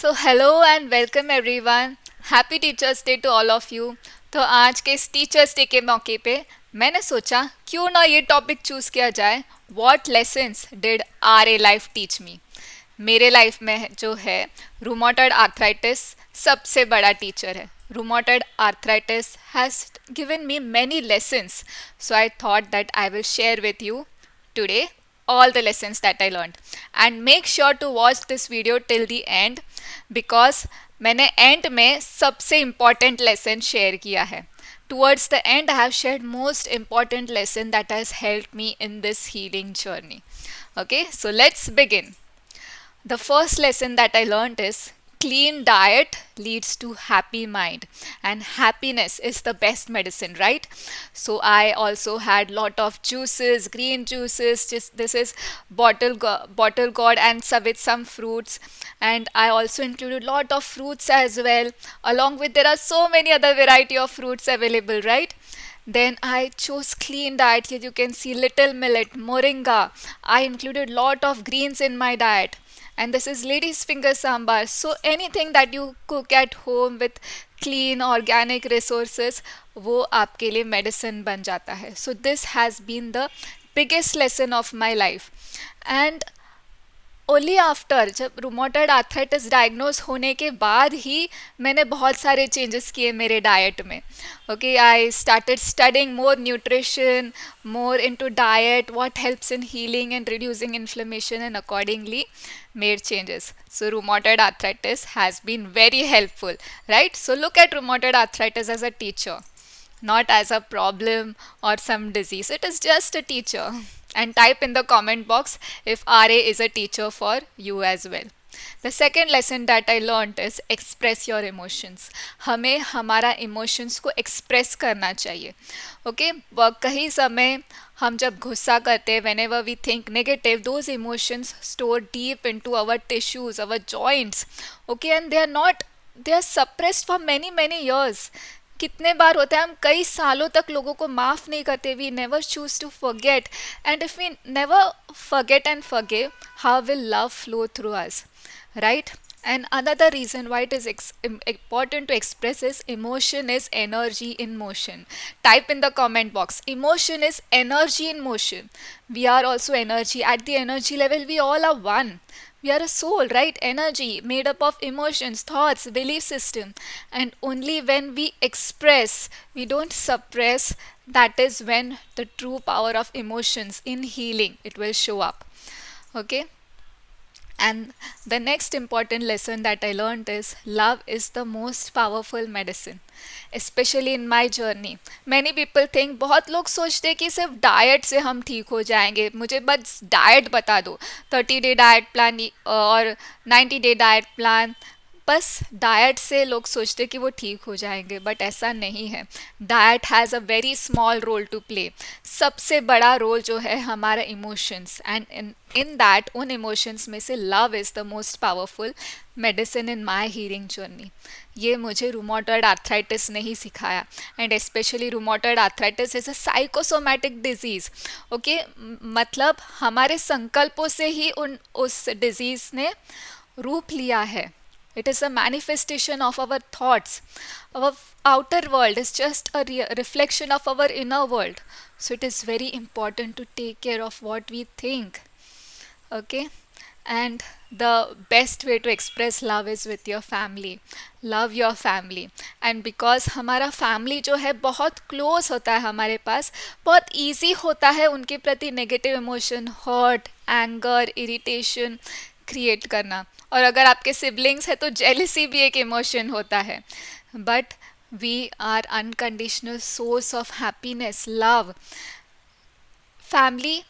So hello and welcome everyone. Happy teachers day to all of you. तो आज के इस टीचर्स डे के मौके पे मैंने सोचा क्यों ना ये टॉपिक चूज़ किया जाए, what lessons did R A life teach me. मेरे लाइफ में जो है रूमेटॉइड आर्थराइटिस सबसे बड़ा टीचर है। Rheumatoid arthritis has given me many lessons, so I thought that I will share with you today all the lessons that I learned, and make sure to watch this video till the end because मैंने end में सबसे important lesson share किया है. Towards the end I have shared most important lesson that has helped me in this healing journey. Okay, so let's begin. The first lesson that I learned is clean diet leads to happy mind, and happiness is the best medicine, right? So I also had lot of juices, green juices, just this is bottle gourd and with some fruits, and I also included lot of fruits as well. Along with there are so many other variety of fruits available, right? Then I chose clean diet. Here you can see little millet, moringa. I included lot of greens in my diet. And this is lady's finger sambar. So anything that you cook at home with clean organic resources, वो आपके लिए medicine बन जाता है. So this has been the biggest lesson of my life. And only after जब rheumatoid arthritis diagnose होने के बाद ही मैंने बहुत सारे चेंजेस किए मेरे डाइट में. Okay, I started studying more nutrition, more into diet, what helps in healing and reducing inflammation, and accordingly made changes. So rheumatoid arthritis has been very helpful, right? So look at rheumatoid arthritis as a teacher, not as a problem or some disease. It is just a teacher. And type in the comment box if RA is a teacher for you as well. The second lesson that I learned is express your emotions. हमें हमारा emotions को express करना चाहिए. Okay, कई समय हम जब गुस्सा करते हैं, whenever we think negative, those emotions store deep into our tissues, our joints. Okay, and they are suppressed for many years. कितने बार होता है हम कई सालों तक लोगों को माफ़ नहीं करते. We never choose to forget, and if we never forget and forgive, how will love flow through us, right? And another reason why it is important to express is emotion is energy in motion. Type in the comment box, emotion is energy in motion. We are also energy. At the energy level, we all are one. We are a soul, right? Energy made up of emotions, thoughts, belief system. And only when we express, we don't suppress, that is when the true power of emotions in healing, it will show up. Okay? And the next important lesson that I learned is love is the most powerful medicine, especially in my journey. Many people think, बहुत लोग सोचते हैं कि सिर्फ diet से हम ठीक हो जाएंगे, मुझे बस डाइट बता दो, 30-day डाइट प्लान और 90-day डाइट प्लान, बस डाइट से लोग सोचते कि वो ठीक हो जाएंगे, बट ऐसा नहीं है. Diet has a very small role to play. सबसे बड़ा रोल जो है हमारा इमोशंस, एंड इन दैट उन इमोशंस में से love is the most powerful medicine in my healing journey. ये मुझे रूमेटॉइड आर्थराइटिस ने ही सिखाया, and specially rheumatoid arthritis is a psychosomatic disease. Okay, मतलब हमारे संकल्पों से ही उस डिजीज़ ने रूप लिया है. It is a manifestation of our thoughts. Our outer world is just a reflection of our inner world. So it is very important to take care of what we think. Okay? And the best way to express love is with your family. Love your family. And because हमारा family जो है बहुत close होता है हमारे पास, बहुत easy होता है उनके प्रति negative emotion, hurt, anger, irritation create करना. और अगर आपके सिबलिंग्स है तो जेलसी भी एक इमोशन होता है. But we are unconditional source of happiness, love. Family,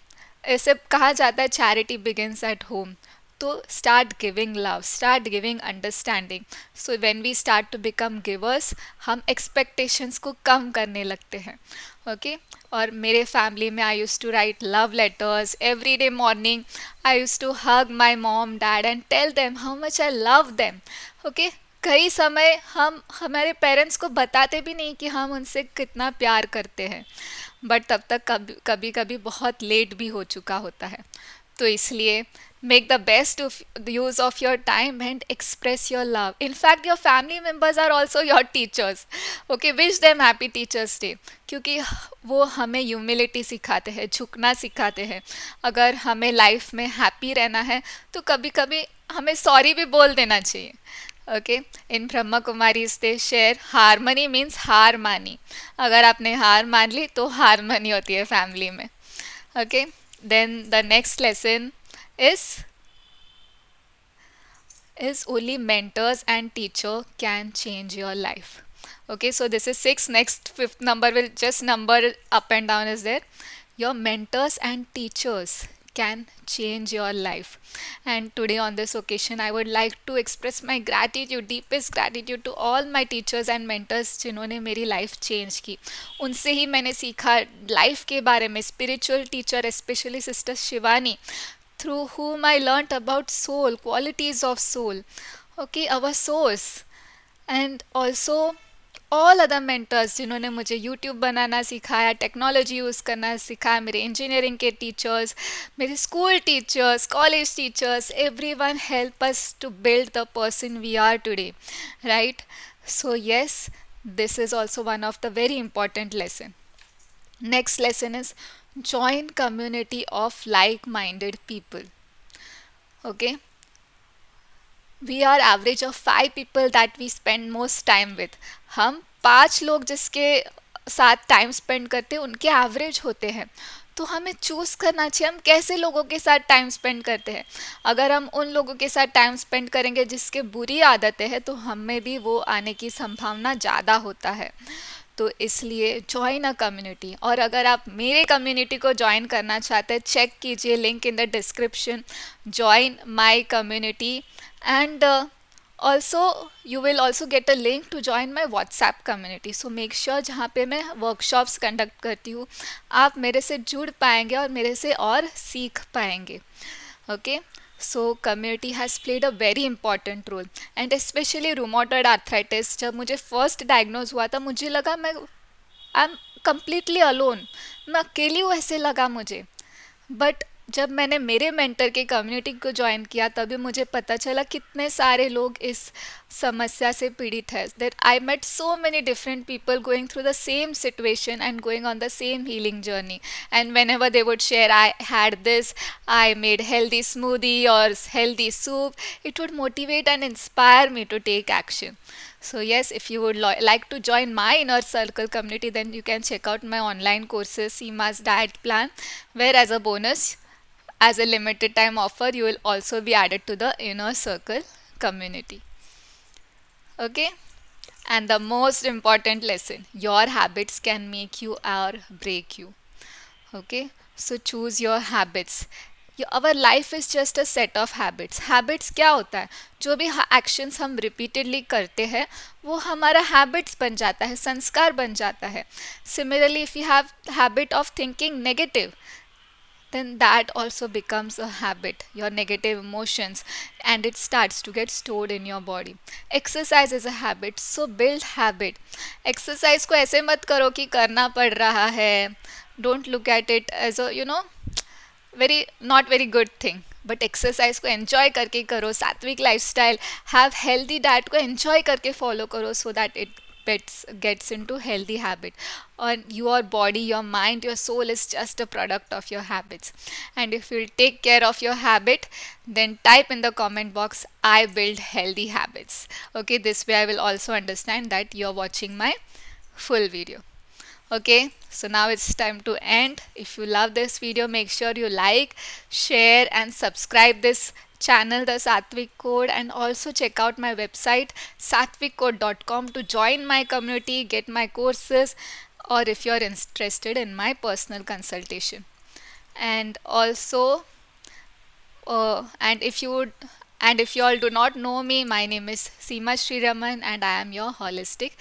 ऐसे कहा जाता है चैरिटी बिगिंस एट होम. तो start giving love, start giving understanding. So when we start to become givers, हम एक्सपेक्टेशंस को कम करने लगते हैं. ओके, और मेरे फैमिली में I use to write love letters every day morning. I use to hug my mom dad and tell them how much I love them. Okay, कई समय हम हमारे पेरेंट्स को बताते भी नहीं कि हम उनसे कितना प्यार करते हैं, बट तब तक कभी कभी बहुत लेट भी हो चुका होता है. तो इसलिए make the best of the use of your time and express your love. In fact, your family members are also your teachers. Okay, wish them happy teachers day, क्योंकि वो हमें ह्यूमिलिटी सिखाते हैं, झुकना सिखाते हैं. अगर हमें लाइफ में हैप्पी रहना है तो कभी कभी हमें सॉरी भी बोल देना चाहिए. ओके, इन ब्रह्मा कुमारी दे शेयर हारमनी मीन्स हार मानी. अगर आपने हार मान ली तो हारमनी होती है फैमिली में. Okay, then the next lesson is only mentors and teacher can change your life. Okay, so this is 6. Next fifth number will just number up and down is there. Your mentors and teachers can change your life. And today on this occasion I would like to express my gratitude, deepest gratitude to all my teachers and mentors जिन्होंने मेरी life change की. उनसे ही मैंने सीखा life के बारे में. Spiritual teacher specially sister Shivani, through whom I learnt about soul, qualities of soul, okay, our source. And also all other mentors जिन्होंने मुझे यूट्यूब बनाना सिखाया, टेक्नोलॉजी यूज़ करना सिखाया, मेरे इंजीनियरिंग के टीचर्स, मेरे school teachers, college teachers, everyone help us to build the person we are today, right? So yes, this is also one of the very important lesson. Next lesson is join community of like-minded people. Okay, we are average of 5 people that we spend most time with. हम 5 लोग जिसके साथ time spend करते हैं उनके average होते हैं. तो हमें चूज़ करना चाहिए हम कैसे लोगों के साथ टाइम स्पेंड करते हैं. अगर हम उन लोगों के साथ टाइम स्पेंड करेंगे जिसके बुरी आदतें हैं तो हमें भी वो आने की संभावना ज़्यादा होता है. तो इसलिए ज्वाइन अ कम्युनिटी. और अगर आप मेरे कम्युनिटी को ज्वाइन करना चाहते हैं, चेक कीजिए link in the description. Join my community and also you will also get a link to join my WhatsApp community. So make sure जहाँ पे मैं वर्कशॉप्स कंडक्ट करती हूँ आप मेरे से जुड़ पाएंगे और मेरे से और सीख पाएंगे. Okay, so community has played a very important role. And specially rheumatoid arthritis, जब मुझे फर्स्ट डायग्नोज हुआ था मुझे लगा मैं आई एम कम्प्लीटली अलोन, मैं अकेली हूँ ऐसे लगा मुझे. बट जब मैंने मेरे मेंटर के कम्युनिटी को ज्वाइन किया तभी मुझे पता चला कितने सारे लोग इस समस्या से पीड़ित है. That I met so many different people going through the same situation and going on the same healing journey. And whenever they would share I had this, I made healthy smoothie और healthy soup, it would motivate and inspire me to take action. So yes, if you would like to join my inner circle community, then you can check out my online courses, Seema's Diet Plan, where as a bonus, as a limited time offer, you will also be added to the inner circle community. Okay, and the most important lesson, your habits can make you or break you. Okay, so choose your habits. Our life is just a set of habits. Habits क्या होता है? जो भी actions हम repeatedly करते हैं वो हमारा हैबिट्स बन जाता है, संस्कार बन जाता है. Similarly if you have habit of thinking negative, then that also becomes a habit, your negative emotions, and it starts to get stored in your body. Exercise is a habit, so build habit. Exercise को ऐसे मत करो कि करना पड़ रहा है. Don't look at it as a very not very good thing. But exercise को एन्जॉय करके करो, सात्विक लाइफस्टाइल, हैव हेल्दी डाइट को एन्जॉय करके फॉलो करो so that it gets into healthy habit. And your body, your mind, your soul is just a product of your habits. And if you'll take care of your habit, then type in the comment box, I build healthy habits. Okay, this way I will also understand that you're watching my full video. Okay, so now it's time to end. If you love this video, make sure you like, share and subscribe this channel, the Satvik Code, and also check out my website satvikcode.com to join my community, get my courses, or if you're interested in my personal consultation. And also and if you all do not know me, my name is Seema Sriraman and I am your holistic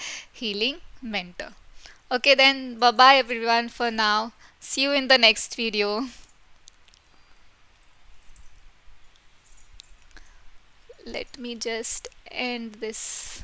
healing mentor. Okay, then bye bye everyone for now. See you in the next video. Let me just end this.